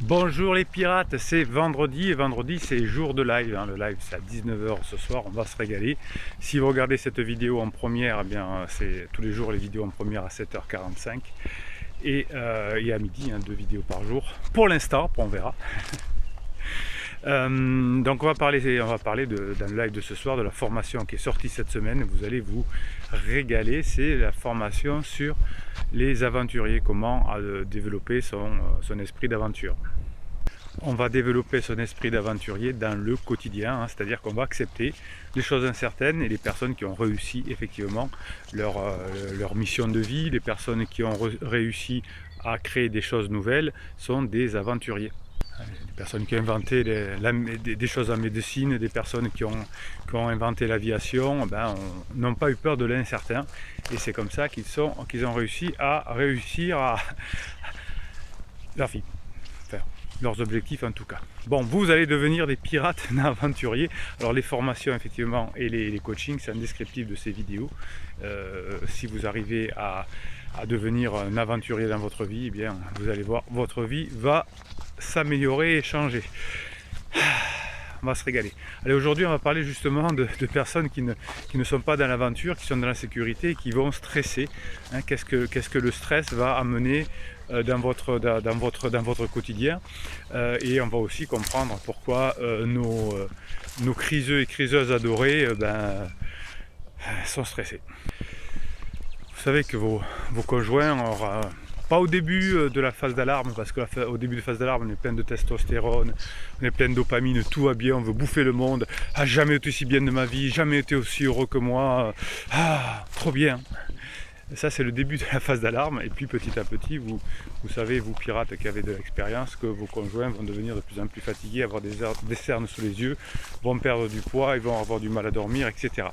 Bonjour les pirates, c'est vendredi et vendredi c'est jour de live. Le live c'est à 19 h ce soir, on va se régaler. Si vous regardez cette vidéo en première, eh bien c'est tous les jours les vidéos en première à 7 h 45 et à midi, 2 vidéos par jour. Pour l'instant, on verra. Donc on va parler dans le live de ce soir de la formation qui est sortie cette semaine. Vous allez vous régaler, c'est la formation sur les aventuriers, comment développer son esprit d'aventure. On va développer son esprit d'aventurier dans le quotidien, c'est-à-dire qu'on va accepter les choses incertaines et les personnes qui ont réussi effectivement leur mission de vie, les personnes qui ont réussi à créer des choses nouvelles sont des aventuriers. Des personnes qui ont inventé des choses en médecine, des personnes qui ont inventé l'aviation, n'ont pas eu peur de l'incertain. Et c'est comme ça qu'ils ont réussi à leur vie. Enfin, leurs objectifs en tout cas. Bon, vous allez devenir des pirates aventuriers. Alors les formations effectivement et les coachings, c'est un descriptif de ces vidéos. Si vous arrivez à devenir un aventurier dans votre vie, eh bien vous allez voir, votre vie va s'améliorer et changer. On va se régaler. Allez, aujourd'hui on va parler justement de personnes qui ne sont pas dans l'aventure, qui sont dans la sécurité et qui vont stresser. Qu'est-ce que le stress va amener dans votre quotidien, et on va aussi comprendre pourquoi nos criseux et criseuses adorés sont stressés. Vous savez que vos conjoints auront, pas au début de la phase d'alarme, parce qu'au début de la phase d'alarme, on est plein de testostérone, on est plein de dopamine, tout va bien, on veut bouffer le monde. Ah, jamais été aussi bien de ma vie, jamais été aussi heureux que moi. Ah, trop bien. Et ça, c'est le début de la phase d'alarme. Et puis, petit à petit, vous savez, vous pirates qui avez de l'expérience, que vos conjoints vont devenir de plus en plus fatigués, avoir des cernes sous les yeux, vont perdre du poids, ils vont avoir du mal à dormir, etc.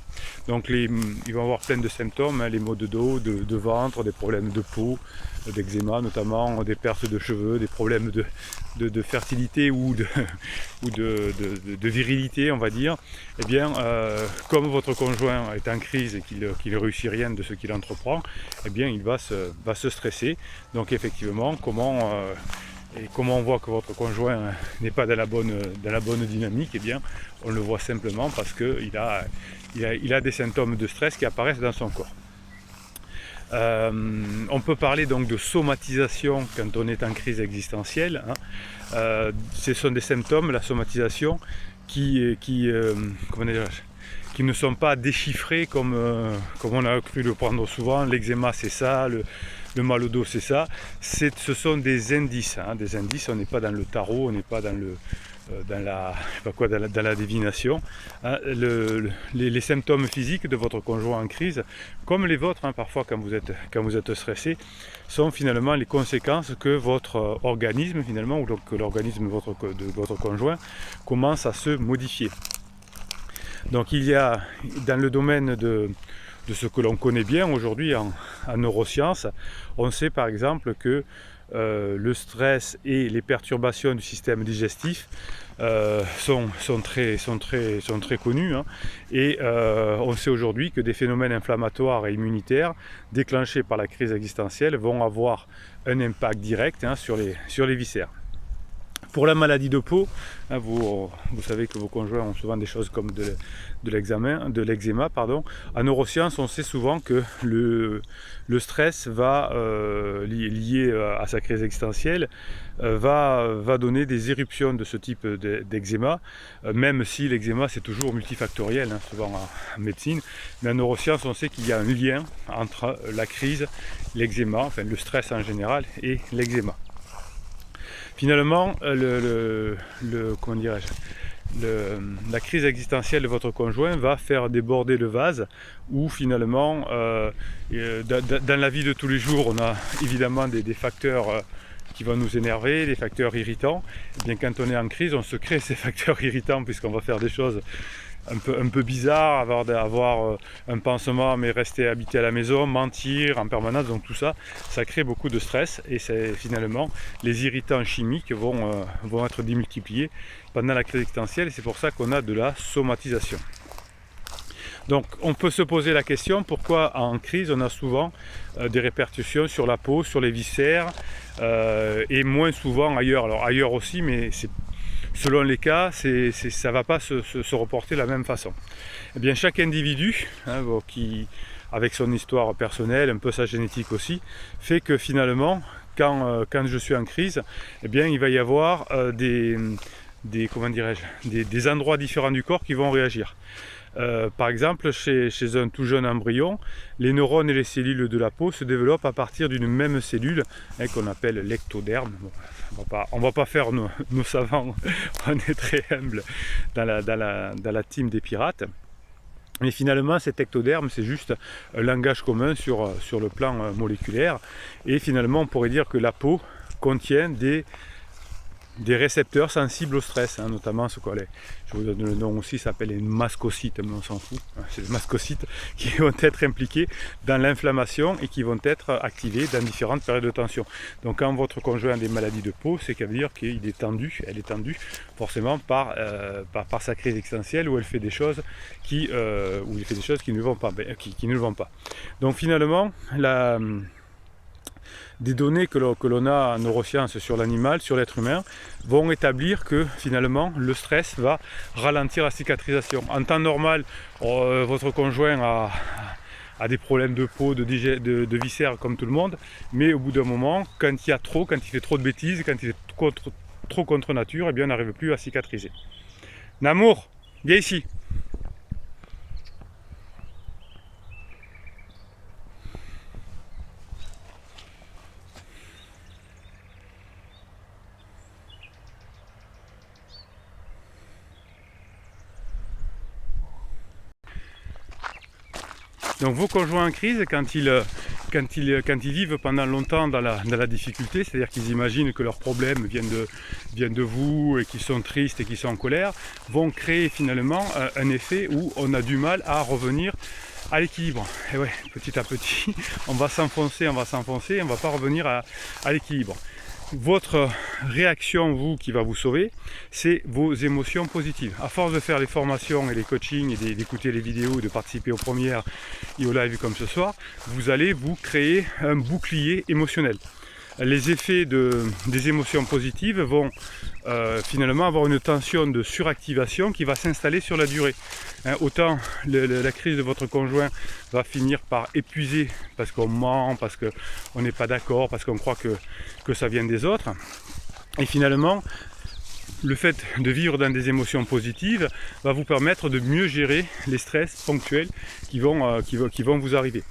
Donc, ils vont avoir plein de symptômes, les maux de dos, de ventre, des problèmes de peau, d'eczéma notamment, des pertes de cheveux, des problèmes de fertilité ou de virilité, on va dire. Eh bien, comme votre conjoint est en crise et qu'il ne réussit rien de ce qu'il entreprend, eh bien, il va se stresser. Donc, effectivement, comment on voit que votre conjoint n'est pas dans la bonne dynamique, eh bien, on le voit simplement parce qu'il a des symptômes de stress qui apparaissent dans son corps. On peut parler donc de somatisation quand on est en crise existentielle. Ce sont des symptômes, la somatisation, qui ne sont pas déchiffrés comme on a cru le prendre souvent. L'eczéma c'est ça, le mal au dos c'est ça. Ce sont des indices. Des indices, on n'est pas dans le tarot, on n'est pas dans la divination. Les symptômes physiques de votre conjoint en crise, comme les vôtres, parfois quand vous êtes stressé, sont finalement les conséquences que votre organisme finalement, ou donc que l'organisme de votre conjoint commence à se modifier. Donc il y a dans le domaine de ce que l'on connaît bien aujourd'hui en neurosciences, on sait par exemple que le stress et les perturbations du système digestif sont très connus, et on sait aujourd'hui que des phénomènes inflammatoires et immunitaires déclenchés par la crise existentielle vont avoir un impact direct sur les viscères. Pour la maladie de peau, vous savez que vos conjoints ont souvent des choses comme de l'eczéma. En neurosciences, on sait souvent que le stress va, lié à sa crise existentielle, va donner des éruptions de ce type d'eczéma, même si l'eczéma c'est toujours multifactoriel, souvent en médecine. Mais en neurosciences, on sait qu'il y a un lien entre la crise, l'eczéma, enfin le stress en général, et l'eczéma. Finalement, la crise existentielle de votre conjoint va faire déborder le vase, où finalement, dans la vie de tous les jours, on a évidemment des facteurs qui vont nous énerver, des facteurs irritants. Et bien, quand on est en crise, on se crée ces facteurs irritants puisqu'on va faire des choses un peu bizarre, avoir un pansement mais rester habité à la maison, mentir en permanence, donc tout ça, ça crée beaucoup de stress, et c'est finalement les irritants chimiques vont être démultipliés pendant la crise existentielle, et c'est pour ça qu'on a de la somatisation. Donc on peut se poser la question pourquoi en crise on a souvent des répercussions sur la peau, sur les viscères et moins souvent ailleurs. Alors ailleurs aussi, mais selon les cas, ça ne va pas se reporter de la même façon. Eh bien chaque individu qui, avec son histoire personnelle, un peu sa génétique aussi, fait que finalement quand je suis en crise, eh bien il va y avoir des endroits différents du corps qui vont réagir. Par exemple, chez un tout jeune embryon, les neurones et les cellules de la peau se développent à partir d'une même cellule qu'on appelle l'ectoderme. Bon, on ne va pas faire nos savants, on est très humble dans la team des pirates. Mais finalement, cet ectoderme, c'est juste un langage commun sur le plan moléculaire. Et finalement, on pourrait dire que la peau contient des récepteurs sensibles au stress, notamment ce qu'on je vous donne le nom aussi, ça s'appelle les mascocytes, mais on s'en fout. C'est les mascocytes qui vont être impliqués dans l'inflammation et qui vont être activés dans différentes périodes de tension. Donc quand votre conjoint a des maladies de peau, c'est qu'à dire qu'il est tendu, elle est tendue forcément par sa crise existentielle où elle fait des choses qui ne vont pas, qui ne vont pas. Donc finalement, des données que l'on a en neurosciences sur l'animal, sur l'être humain, vont établir que finalement le stress va ralentir la cicatrisation. En temps normal, votre conjoint a des problèmes de peau, de viscères comme tout le monde, mais au bout d'un moment, quand il fait trop de bêtises, quand il est trop contre nature, eh bien on n'arrive plus à cicatriser. Namour, viens ici. Donc vos conjoints en crise, quand ils vivent pendant longtemps dans la difficulté, c'est-à-dire qu'ils imaginent que leurs problèmes viennent de vous et qu'ils sont tristes et qu'ils sont en colère, vont créer finalement un effet où on a du mal à revenir à l'équilibre. Et ouais, petit à petit, on va s'enfoncer, on ne va pas revenir à l'équilibre. Votre réaction, vous, qui va vous sauver, c'est vos émotions positives. À force de faire les formations et les coachings et d'écouter les vidéos, de participer aux premières et aux lives comme ce soir, vous allez vous créer un bouclier émotionnel. Les effets des émotions positives vont finalement avoir une tension de suractivation qui va s'installer sur la durée. Autant la crise de votre conjoint va finir par épuiser parce qu'on ment, parce qu'on n'est pas d'accord, parce qu'on croit que ça vient des autres. Et finalement, le fait de vivre dans des émotions positives va vous permettre de mieux gérer les stress ponctuels qui vont vous arriver.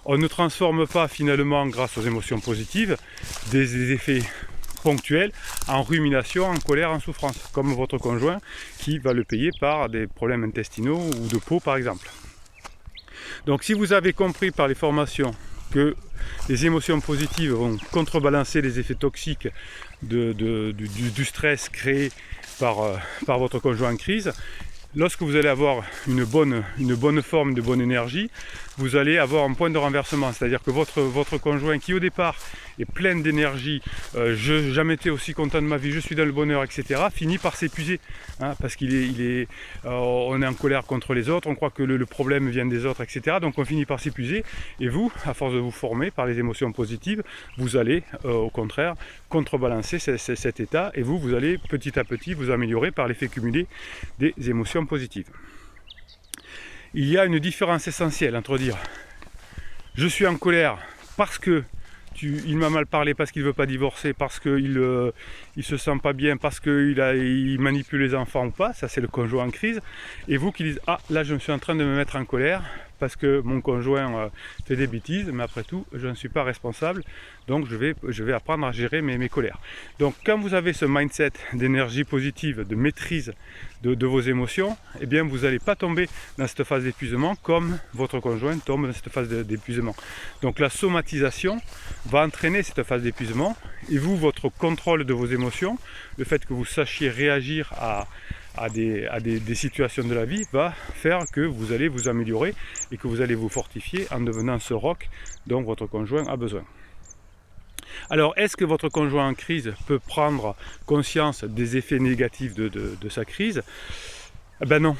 On ne transforme pas finalement, grâce aux émotions positives, des effets ponctuels en rumination, en colère, en souffrance, comme votre conjoint qui va le payer par des problèmes intestinaux ou de peau par exemple. Donc si vous avez compris par les formations que les émotions positives vont contrebalancer les effets toxiques du stress créé par votre conjoint en crise, lorsque vous allez avoir une bonne forme, de bonne énergie, vous allez avoir un point de renversement. C'est-à-dire que votre conjoint qui au départ est plein d'énergie, je n'ai jamais été aussi content de ma vie, je suis dans le bonheur, etc., finit par s'épuiser. Parce on est en colère contre les autres, on croit que le problème vient des autres, etc. Donc on finit par s'épuiser. Et vous, à force de vous former par les émotions positives, vous allez au contraire contrebalancer cet état et vous allez petit à petit vous améliorer par l'effet cumulé des émotions positives. Il y a une différence essentielle entre dire je suis en colère parce que il m'a mal parlé, parce qu'il ne veut pas divorcer, parce qu'il ne se sent pas bien, parce qu'il manipule les enfants ou pas, ça c'est le conjoint en crise, et vous qui dites ah là je suis en train de me mettre en colère parce que mon conjoint fait des bêtises, mais après tout je ne suis pas responsable, donc je vais apprendre à gérer mes colères. Donc quand vous avez ce mindset d'énergie positive, de maîtrise de vos émotions, eh bien vous n'allez pas tomber dans cette phase d'épuisement comme votre conjoint tombe dans cette phase d'épuisement. Donc la somatisation va entraîner cette phase d'épuisement et vous, votre contrôle de vos émotions, le fait que vous sachiez réagir à des situations de la vie va faire que vous allez vous améliorer et que vous allez vous fortifier en devenant ce roc dont votre conjoint a besoin. Alors, est-ce que votre conjoint en crise peut prendre conscience des effets négatifs de sa crise ? Eh ben non,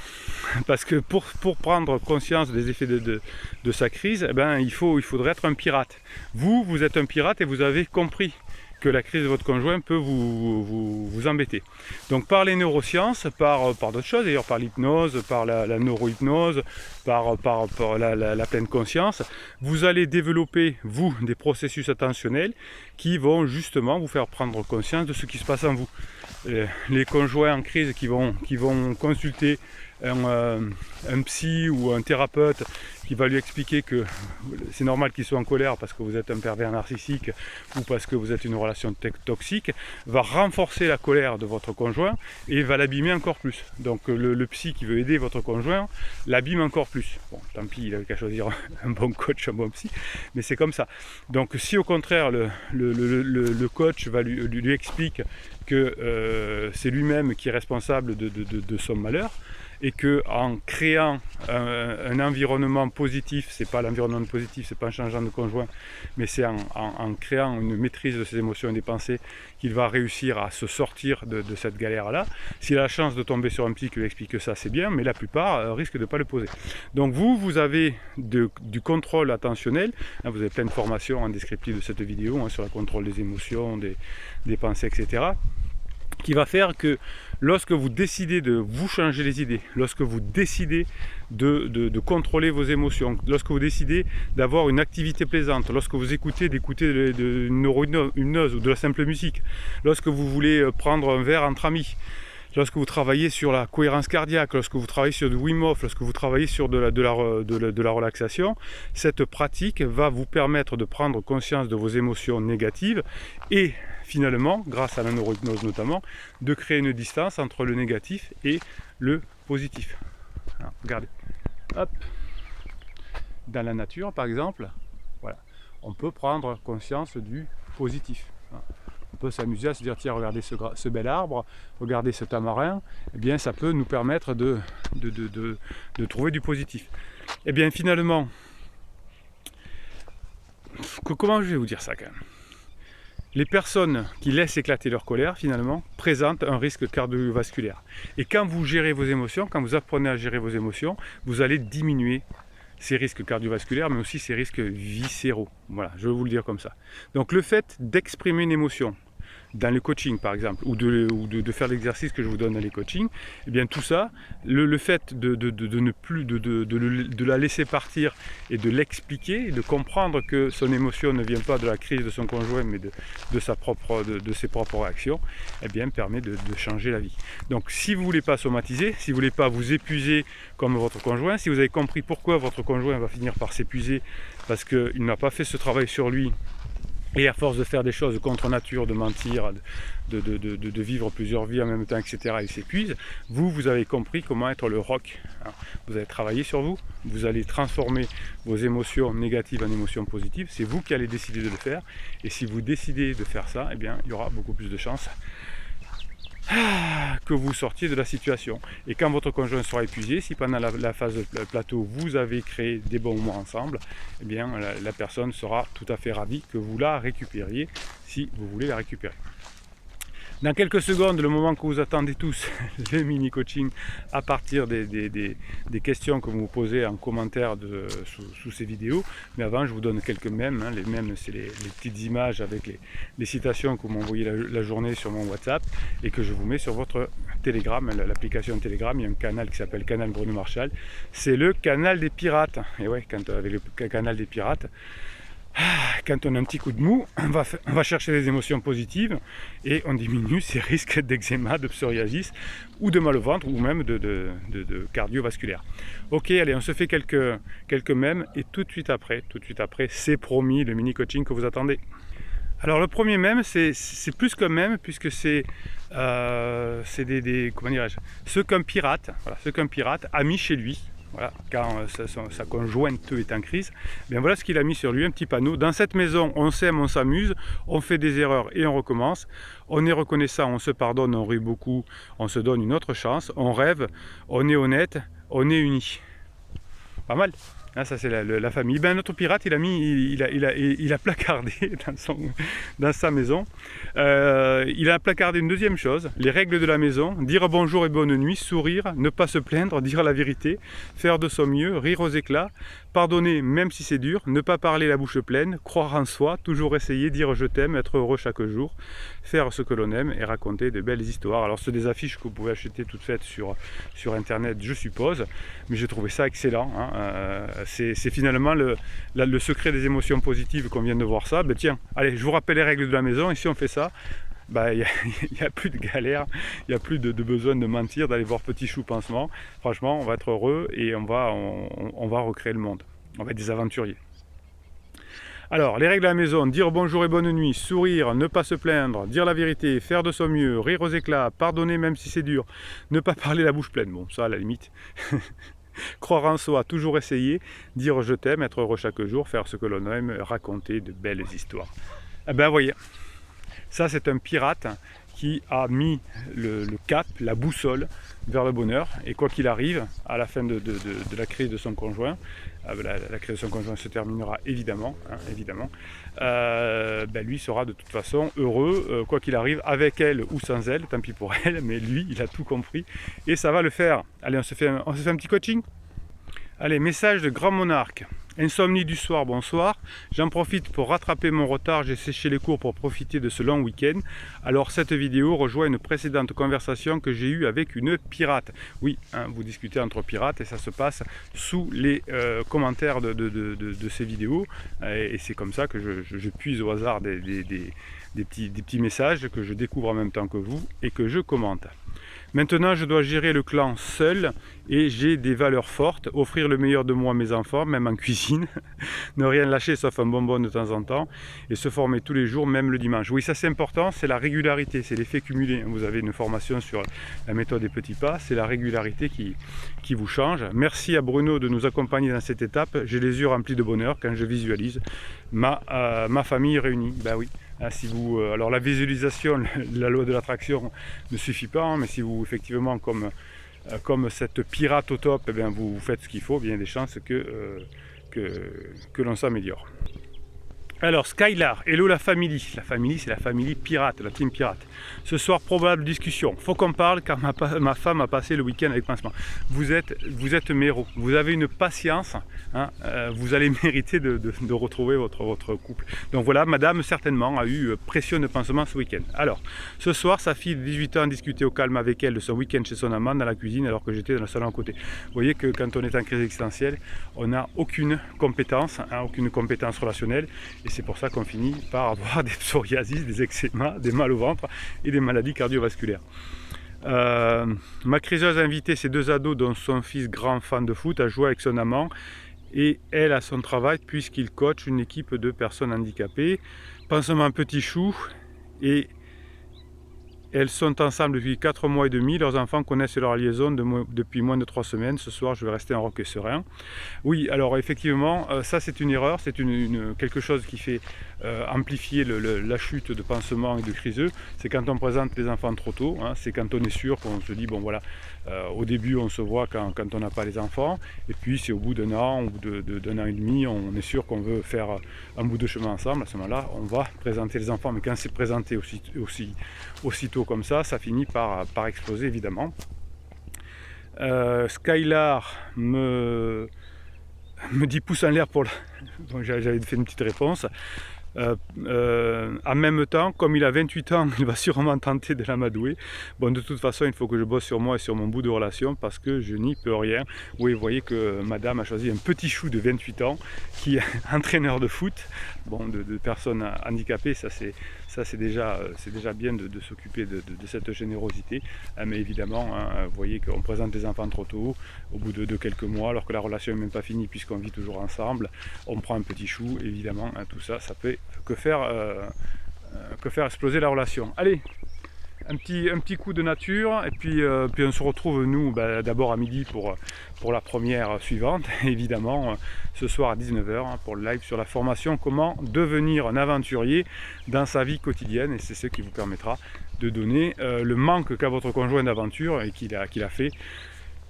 parce que pour prendre conscience des effets de sa crise, eh ben, il faudrait être un pirate. Vous êtes un pirate et vous avez compris que la crise de votre conjoint peut vous embêter. Donc par les neurosciences, par d'autres choses, d'ailleurs par l'hypnose, par la neurohypnose, par la pleine conscience, vous allez développer, vous, des processus attentionnels qui vont justement vous faire prendre conscience de ce qui se passe en vous. Les conjoints en crise qui vont consulter un psy ou un thérapeute qui va lui expliquer que c'est normal qu'il soit en colère parce que vous êtes un pervers narcissique ou parce que vous êtes une relation toxique, va renforcer la colère de votre conjoint et va l'abîmer encore plus. Donc le psy qui veut aider votre conjoint l'abîme encore plus. Bon, tant pis, il a qu'à choisir un bon coach, un bon psy, mais c'est comme ça. Donc si au contraire le coach lui explique que c'est lui-même qui est responsable de son malheur, et que en créant un environnement positif, c'est pas l'environnement positif, c'est pas en changeant de conjoint, mais c'est en créant une maîtrise de ses émotions et des pensées qu'il va réussir à se sortir de cette galère-là. S'il a la chance de tomber sur un psy qui lui explique que ça, c'est bien, mais la plupart risquent de ne pas le poser. Donc vous avez du contrôle attentionnel, hein, vous avez plein de formations en descriptif de cette vidéo, hein, sur le contrôle des émotions, des pensées, etc., qui va faire que lorsque vous décidez de vous changer les idées, lorsque vous décidez de contrôler vos émotions, lorsque vous décidez d'avoir une activité plaisante, lorsque vous d'écouter de neurohypnose ou de la simple musique, lorsque vous voulez prendre un verre entre amis, lorsque vous travaillez sur la cohérence cardiaque, lorsque vous travaillez sur du Wim Hof, lorsque vous travaillez sur de la relaxation, cette pratique va vous permettre de prendre conscience de vos émotions négatives et finalement, grâce à la neurohypnose notamment, de créer une distance entre le négatif et le positif. Alors, regardez, hop, dans la nature par exemple, voilà, on peut prendre conscience du positif. On peut s'amuser à se dire, tiens, regardez ce bel arbre, regardez ce tamarin, eh bien ça peut nous permettre de trouver du positif. Eh bien finalement, comment je vais vous dire ça quand même ? Les personnes qui laissent éclater leur colère, finalement, présentent un risque cardiovasculaire. Et quand vous gérez vos émotions, quand vous apprenez à gérer vos émotions, vous allez diminuer ces risques cardiovasculaires, mais aussi ces risques viscéraux. Voilà, je vais vous le dire comme ça. Donc le fait d'exprimer une émotion, dans le coaching par exemple, ou de faire l'exercice que je vous donne dans les coachings, eh bien tout ça, le fait de la laisser partir et de l'expliquer, de comprendre que son émotion ne vient pas de la crise de son conjoint, mais de ses propres réactions, eh bien permet de changer la vie. Donc si vous ne voulez pas somatiser, si vous ne voulez pas vous épuiser comme votre conjoint, si vous avez compris pourquoi votre conjoint va finir par s'épuiser, parce qu'il n'a pas fait ce travail sur lui, et à force de faire des choses contre nature, de mentir, de vivre plusieurs vies en même temps, etc., il s'épuise, vous avez compris comment être le rock. Vous allez travailler sur vous, vous allez transformer vos émotions négatives en émotions positives, c'est vous qui allez décider de le faire, et si vous décidez de faire ça, eh bien, il y aura beaucoup plus de chances que vous sortiez de la situation. Et quand votre conjoint sera épuisé, si pendant la phase de plateau vous avez créé des bons moments ensemble, eh bien la personne sera tout à fait ravie que vous la récupériez si vous voulez la récupérer. Dans quelques secondes, le moment que vous attendez tous, le mini-coaching à partir des questions que vous me posez en commentaire sous ces vidéos. Mais avant, je vous donne quelques mèmes. Les mèmes, c'est les petites images avec les citations que vous m'envoyez la journée sur mon WhatsApp et que je vous mets sur votre Telegram, l'application Telegram. Il y a un canal qui s'appelle Canal Bruno Marchal. C'est le canal des pirates. Et ouais, avec le canal des pirates, quand on a un petit coup de mou, on va chercher des émotions positives et on diminue ses risques d'eczéma, de psoriasis ou de mal au ventre ou même de cardiovasculaire. Ok, allez, on se fait quelques mèmes et tout de suite après, c'est promis, le mini-coaching que vous attendez. Alors le premier mème, c'est plus qu'un mème puisque c'est comment dirais-je, ce qu'un pirate a mis chez lui. Voilà, quand sa conjointe est en crise, bien voilà ce qu'il a mis sur lui, un petit panneau. Dans cette maison, on s'aime, on s'amuse, on fait des erreurs et on recommence. On est reconnaissant, on se pardonne, on rit beaucoup, on se donne une autre chance, on rêve, on est honnête, on est unis. Pas mal, Hein, ça c'est la famille. Ben, notre pirate, il a placardé dans sa maison. Il a placardé une deuxième chose, les règles de la maison, dire bonjour et bonne nuit, sourire, ne pas se plaindre, dire la vérité, faire de son mieux, rire aux éclats, pardonner même si c'est dur, ne pas parler la bouche pleine, croire en soi, toujours essayer, dire je t'aime, être heureux chaque jour, faire ce que l'on aime et raconter de belles histoires. Alors c'est des affiches que vous pouvez acheter toutes faites sur internet, je suppose, mais j'ai trouvé ça excellent. Hein. C'est finalement le secret des émotions positives qu'on vient de voir ça. Ben tiens, allez, je vous rappelle les règles de la maison et si on fait ça, il n'y a plus de galère, il n'y a plus de besoin de mentir, d'aller voir Petit Chou Pansement. Franchement, on va être heureux et on va recréer le monde. On va être des aventuriers. Alors, les règles de la maison, dire bonjour et bonne nuit, sourire, ne pas se plaindre, dire la vérité, faire de son mieux, rire aux éclats, pardonner même si c'est dur, ne pas parler la bouche pleine. Bon, ça à la limite. Croire en soi, toujours essayer, dire je t'aime, être heureux chaque jour, faire ce que l'on aime, raconter de belles histoires. Eh bien, voyez, ça c'est un pirate qui a mis le cap, la boussole vers le bonheur. Et quoi qu'il arrive, à la fin de la crise de son conjoint, la crise de son conjoint se terminera évidemment, lui sera de toute façon heureux, quoi qu'il arrive, avec elle ou sans elle, tant pis pour elle, mais lui, il a tout compris et ça va le faire. Allez, on se fait un petit coaching. Allez, message de Grand Monarque. Insomnie du soir, bonsoir. J'en profite pour rattraper mon retard. J'ai séché les cours pour profiter de ce long week-end. Alors cette vidéo rejoint une précédente conversation que j'ai eue avec une pirate. Oui, hein, vous discutez entre pirates et ça se passe sous les commentaires de ces vidéos. Et c'est comme ça que je puise au hasard des petits messages que je découvre en même temps que vous et que je commente. Maintenant, je dois gérer le clan seul et j'ai des valeurs fortes, offrir le meilleur de moi à mes enfants, même en cuisine, ne rien lâcher sauf un bonbon de temps en temps et se former tous les jours, même le dimanche. Oui, ça c'est important, c'est la régularité, c'est l'effet cumulé. Vous avez une formation sur la méthode des petits pas, c'est la régularité qui vous change. Merci à Bruno de nous accompagner dans cette étape. J'ai les yeux remplis de bonheur quand je visualise ma famille réunie. Ben oui. Alors la visualisation, la loi de l'attraction ne suffit pas, hein, mais si vous effectivement comme cette pirate au top, eh bien, vous faites ce qu'il faut, bien il y a des chances que l'on s'améliore. Alors Skylar, hello la famille c'est la famille pirate, la team pirate. Ce soir probable discussion, faut qu'on parle car ma femme a passé le week-end avec Pansement. Vous êtes mes héros, vous avez une patience, hein, vous allez mériter de retrouver votre couple. Donc voilà, madame certainement a eu pression de pansement ce week-end. Alors, ce soir sa fille de 18 ans discutait au calme avec elle de son week-end chez son amant dans la cuisine alors que j'étais dans le salon à côté. Vous voyez que quand on est en crise existentielle, on n'a aucune compétence relationnelle. Et c'est pour ça qu'on finit par avoir des psoriasis, des eczémas, des mal au ventre et des maladies cardiovasculaires. Ma criseuse a invité ses deux ados, dont son fils grand fan de foot, à jouer avec son amant et elle à son travail puisqu'il coach une équipe de personnes handicapées. Pansement Petit Chou et elles sont ensemble depuis 4 mois et demi. Leurs enfants connaissent leur liaison depuis moins de 3 semaines. Ce soir, je vais rester en roc et serein. Oui, alors effectivement, ça c'est une erreur. C'est quelque chose qui fait amplifier la chute de pansement et de criseux. C'est quand on présente les enfants trop tôt. Hein, c'est quand on est sûr qu'on se dit, bon voilà, au début on se voit quand on n'a pas les enfants. Et puis c'est au bout d'un an ou d'un an et demi, on est sûr qu'on veut faire un bout de chemin ensemble. À ce moment-là, on va présenter les enfants. Mais quand c'est présenté aussitôt comme ça finit par exploser évidemment. Skylar me dit pouce en l'air pour bon, j'avais fait une petite réponse. En même temps, comme il a 28 ans, il va sûrement tenter de l'amadouer. Bon, de toute façon, il faut que je bosse sur moi et sur mon bout de relation parce que je n'y peux rien. Oui, vous voyez que madame a choisi un petit chou de 28 ans qui est entraîneur de foot, bon, de personnes handicapées. Ça c'est déjà bien de s'occuper de cette générosité. Mais évidemment, hein, vous voyez qu'on présente les enfants trop tôt, au bout de quelques mois, alors que la relation n'est même pas finie puisqu'on vit toujours ensemble. On prend un petit chou, évidemment, hein, tout ça, ça peut que faire exploser la relation. Allez, un petit coup de nature et puis on se retrouve nous d'abord à midi pour la première suivante, évidemment ce soir à 19h hein, pour le live sur la formation comment devenir un aventurier dans sa vie quotidienne, et c'est ce qui vous permettra de donner le manque qu'a votre conjoint d'aventure et qu'il a fait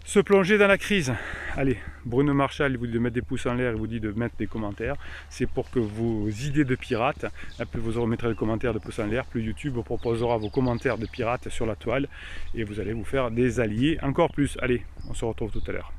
se plonger dans la crise. Allez, Bruno Marchal il vous dit de mettre des pouces en l'air, il vous dit de mettre des commentaires. C'est pour que vos idées de pirates, plus vous remettrez le commentaire de pouces en l'air, plus YouTube vous proposera vos commentaires de pirates sur la toile et vous allez vous faire des alliés encore plus. Allez, on se retrouve tout à l'heure.